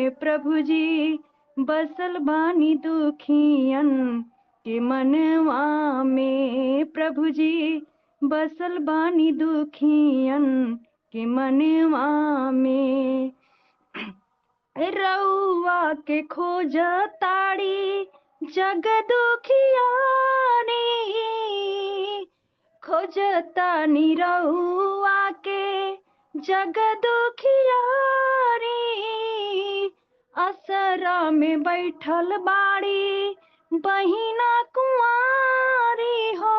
में प्रभु जी बसल बानी दुखियन के मनवा में प्रभु जी बसल बानी दुखियन के मनवा में। रउआ के खोज ताड़ी जग दुखियानी खोजतानी रउआ के जग दुखियानी। असरा में बैठल बाड़ी बहिना कुंवारी हो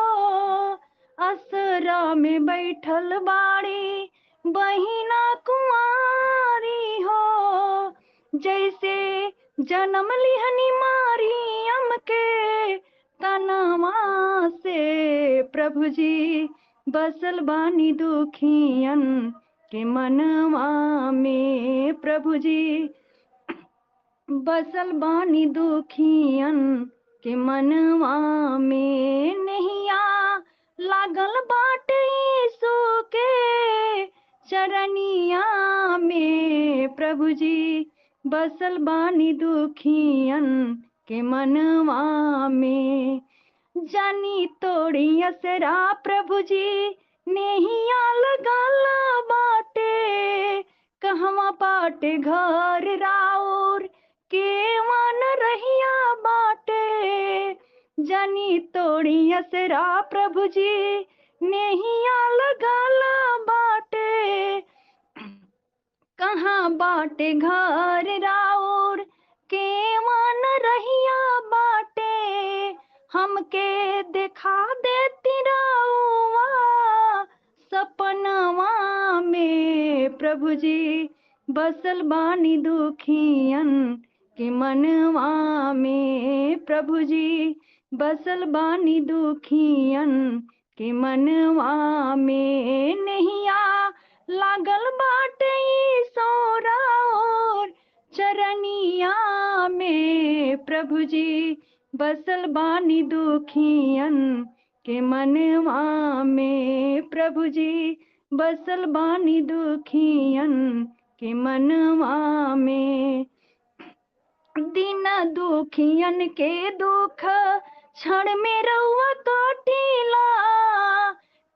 असरा में बैठल बाड़ी बहिना कुंवारी हो। जैसे जन्म लिहनी मारियम के तनवा से प्रभु जी बसल बानी दुखियन के मनवा में प्रभु जी बसल बानी दुखियन के मनवा में। नैया लागल बाटे यीशु के चरनिया में प्रभु जी बसल बानी दुखियन के मनवा में। जानी तोड़ी असरा प्रभु जी नेहिया लगाला बाटे कहवा बाटे घर राउर के वन रहिया बाटे। जानी तोड़ी असरा प्रभु जी नेहिया लगाला बाटे कहाँ बाटे घर राउर के वन रहिया बाटे। हमके दिखा देती रउआ सपनवा में प्रभु जी बसल बानी दुखियन के मनवा में प्रभु जी बसल बानी दुखियन के मनवा में। नैया लागल बाटे सोरा और चरनिया में प्रभु जी बसल बानी दुखियन के मनवा में प्रभु जी बसल बानी दुखियन के मनवा में। दिन दुखियन के दुख क्षण में रउआ काटिला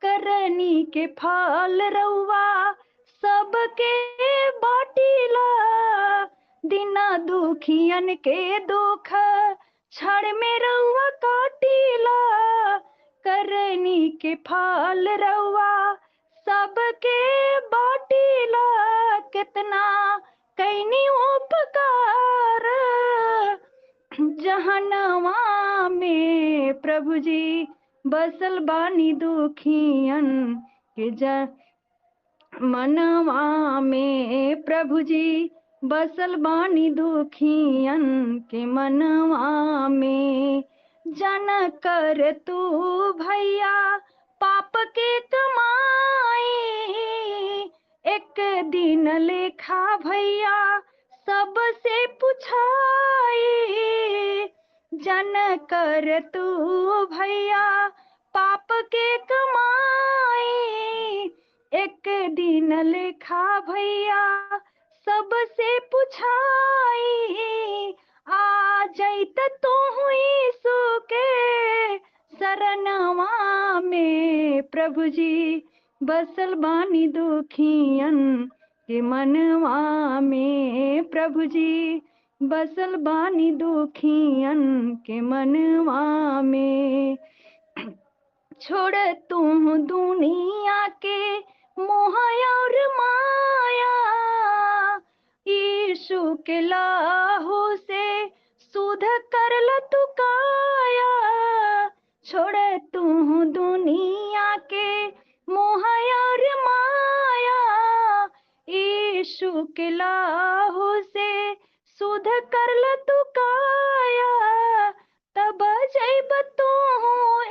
करनी के फल रउआ सबके बाटिला। दिन दुखियन के दुख क्षण में रउआ काटिला करनी के फल रउआ सबके बाटिला। कितना कैनी उपकार जहनवा में प्रभु जी बसल बानी दुखियन के मनवा में प्रभु जी बसल बानी दुखियन के मनवा में। जन कर तू भैया पाप के कमाई एक दिन लेखा भैया सबसे पुछाई। जन कर तू भैया पाप के कमाई एक दिन लेखा भैया सबसे पुछाई। आ जैत तू यीशु के शरणवा में प्रभु जी बसल बानी दुखियन के मनवा में प्रभु जी बसल बानी दुखियन के मनवा में। छोड़ तू दुनिया के मोह और माया यीशु के लाहू से सुध कर ल तू काया। छोड़ तू दुनिया के मोह और माया यीशु के लाहू से सुध कर ल तू काया। तब जैब तू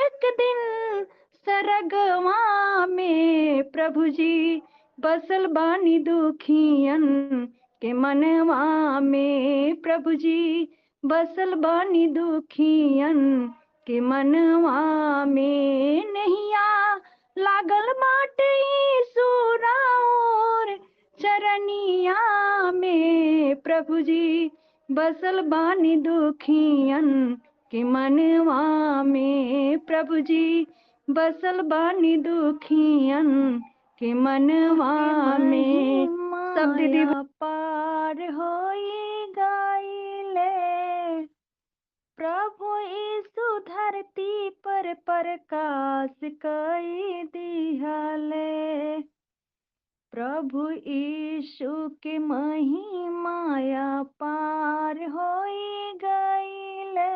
एक दिन सरगवा में प्रभु जी बसल बानी दुखियन के मनवा में प्रभु जी बसल बानी दुखियन के मनवा में। नैया लागल बाटे यीशु राउर चरनिया में प्रभु जी बसल बानी दुखियन के मनवा में प्रभु जी बसल बानी दुखियन के मनवा में सब दीदी पार होई गाइले प्रभु यीशु धरती पर प्रकाश कई दिहले प्रभु यीशु के महिमाया पार होई गईले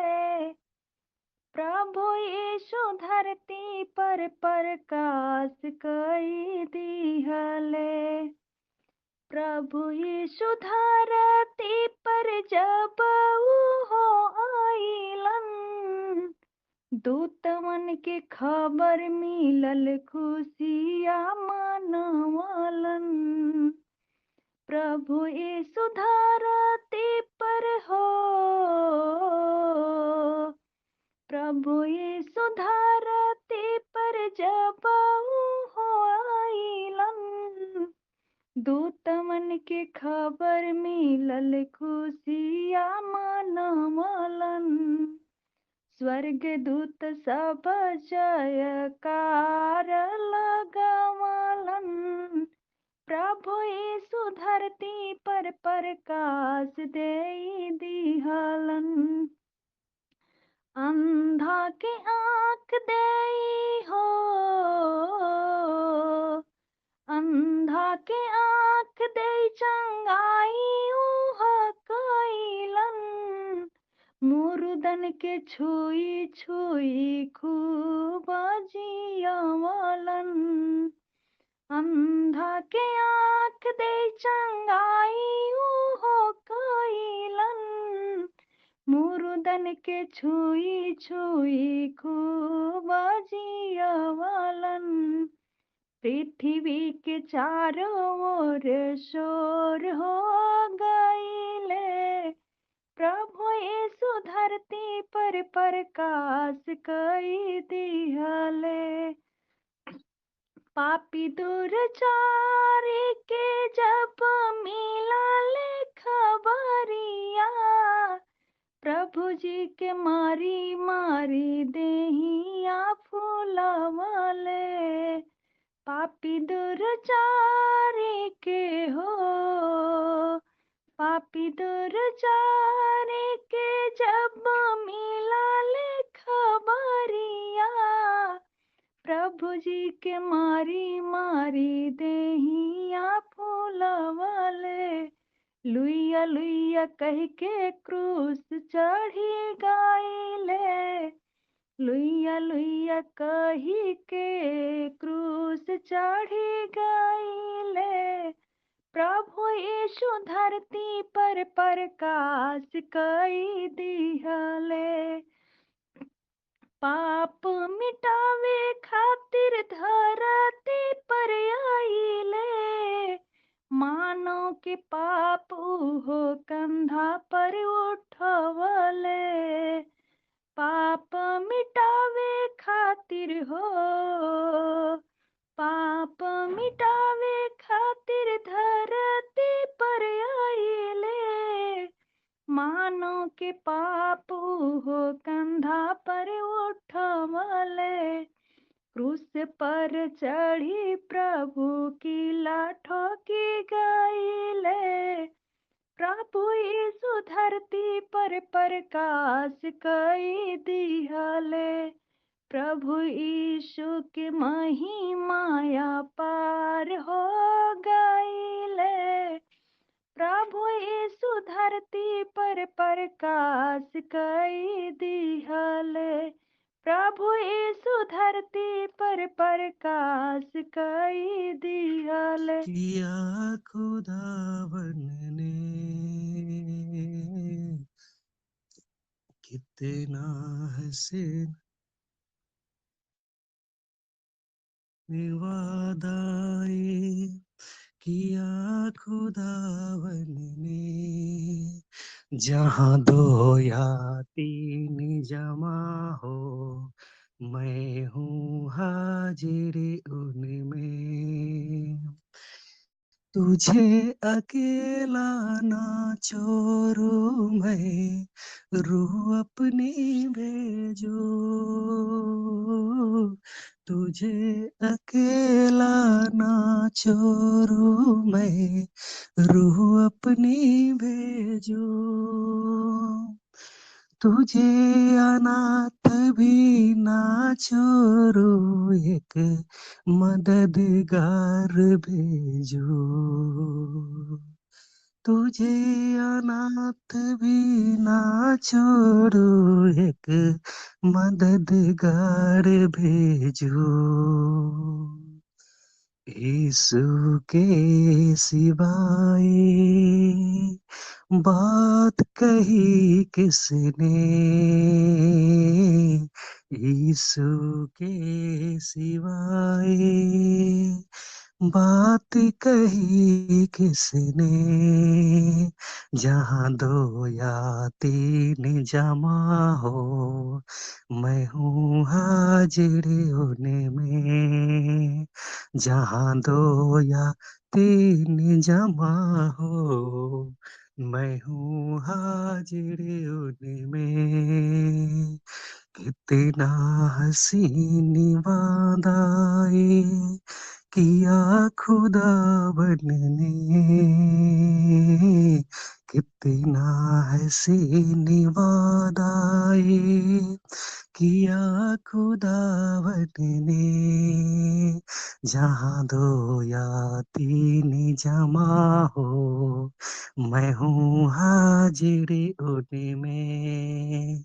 प्रभु यीशु धरती पर प्रकाश कई दिहले प्रभु यीशु धरती पर जब हो आइलन दूतवन के खबर मिलल खुशिया मनवलन प्रभु यीशु धरती पर हो प्रभु यीशु धरती पर जब हो आइलन दूतवन के खबर मिलल खुशिया मनवलन स्वर्ग दूत सब जयकार लगवलन प्रभु यीशु धरती पर प्रकाश दे दिहलन अंधा के आँख दे हो अंधा के आँख दे चंगाई उह कइलन मुर्दन के छुई छुई खूब जियवलन अंधा के आँख दे चंगाई उह कइलन मुर्दन के छुई छुई खूब जियवलन पृथ्वी के चारों ओर शोर हो गईले प्रभु यीशु धरती पर प्रकाश कई दिहले पापी दुर्चारी के जब मिलल खबरिया प्रभु जी के मारी मारी देहिया फूलवले पापी दुर्चारी के हो पापी दुर्चारी के जब मिलल खबरिया प्रभु जी के मारी मारी देहिया फूलवले लुइया लुइया कह के क्रूस चढ़ी गाइले लुइया लुइया कही के क्रूस चढ़ी गईले प्रभु यीशु धरती पर प्रकाश कई दिहले पाप मिटावे खातिर धरती पर आइले मानव के पाप हो कंधा पर उठवले पाप मिटावे खातिर हो पाप मिटावे खातिर धरती पर आइले मानव के पाप हो कंधा पर उठवले क्रूस पर चढ़ी प्रभु की लाठों की गईले प्रभु यीशु धरती पर प्रकाश कई दिहले प्रभु यीशु की महिमाया पार हो गईले प्रभु यीशु धरती पर प्रकाश कई दिहले प्रभु यीशु धरती पर प्रकाश कई दिहले किया खुदावन ने कितना हसीन वादाए किया खुदावन ने जहाँ दो या तीन जमा हो मैं हूँ हाजिर उनमें तुझे अकेला ना छोड़ू मैं, रूह अपनी भेजो। तुझे अकेला ना छोड़ू मैं, रूह अपनी भेजो। तुझे अनाथ भी ना छोड़ो, एक मददगार भेजो। तुझे अनाथ भी ना छोड़ो, एक मददगार भेजो। यीशु के सिवाय बात कही किसने, यीशु के सिवाय बात कही किसने। जहाँ दो या तीन जमा हो, मैं हूँ हाजिर होने में। जहाँ दो या तीन जमा हो, मैं हूँ हाजिर होने में। कितना हसीन वादा ये किया खुदावन ने, कितना हसीन वादा ये किया खुदावन ने। जहाँ दो या तीन जमा हो, मैं हूँ हाजिर उनमें।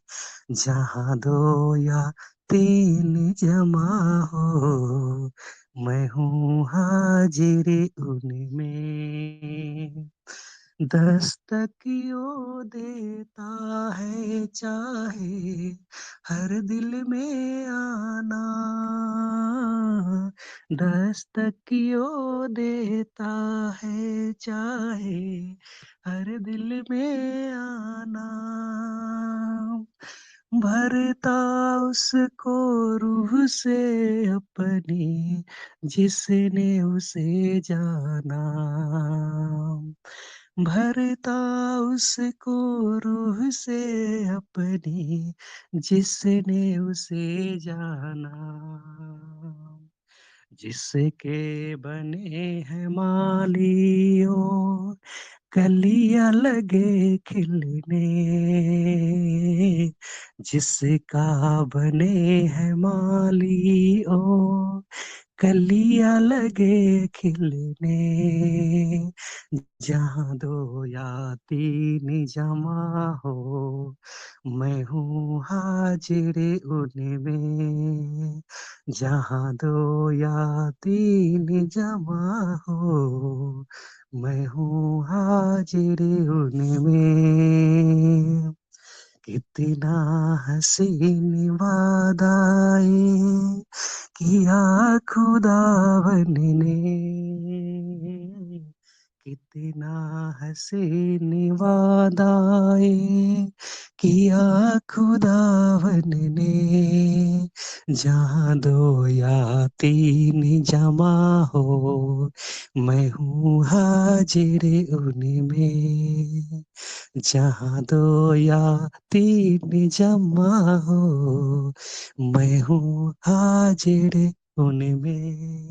जहाँ दो या तीन जमा हो, मैं हूँ हाजिर उनमें। दस्तक यो देता है चाहे हर दिल में आना, दस्तक यो देता है चाहे हर दिल में आना। भरता उसको रूह से अपनी, जिसने उसे जाना। भरता उसको रूह से अपनी, जिसने उसे जाना। जिसके बने हैं मालियों, कलियां लगे खिलने। जिसका बने हैं मालियों, कलियां लगे खिलने। जहाँ दो या तीन जमा हो, मैं हूँ हाजिर उनमें। जहाँ दो या तीन जमा हो, मैं हूँ हाजिर उनमें। कितना हसीन वादा ये किया खुदावन ने, कितना हसीन वादा ये किया खुदावन ने। जहाँ दो या तीन जमा हो, मैं हूँ हाजिर उनमें। जहाँ दो या तीन जमा हो, मैं हूँ हाजिर उनमें।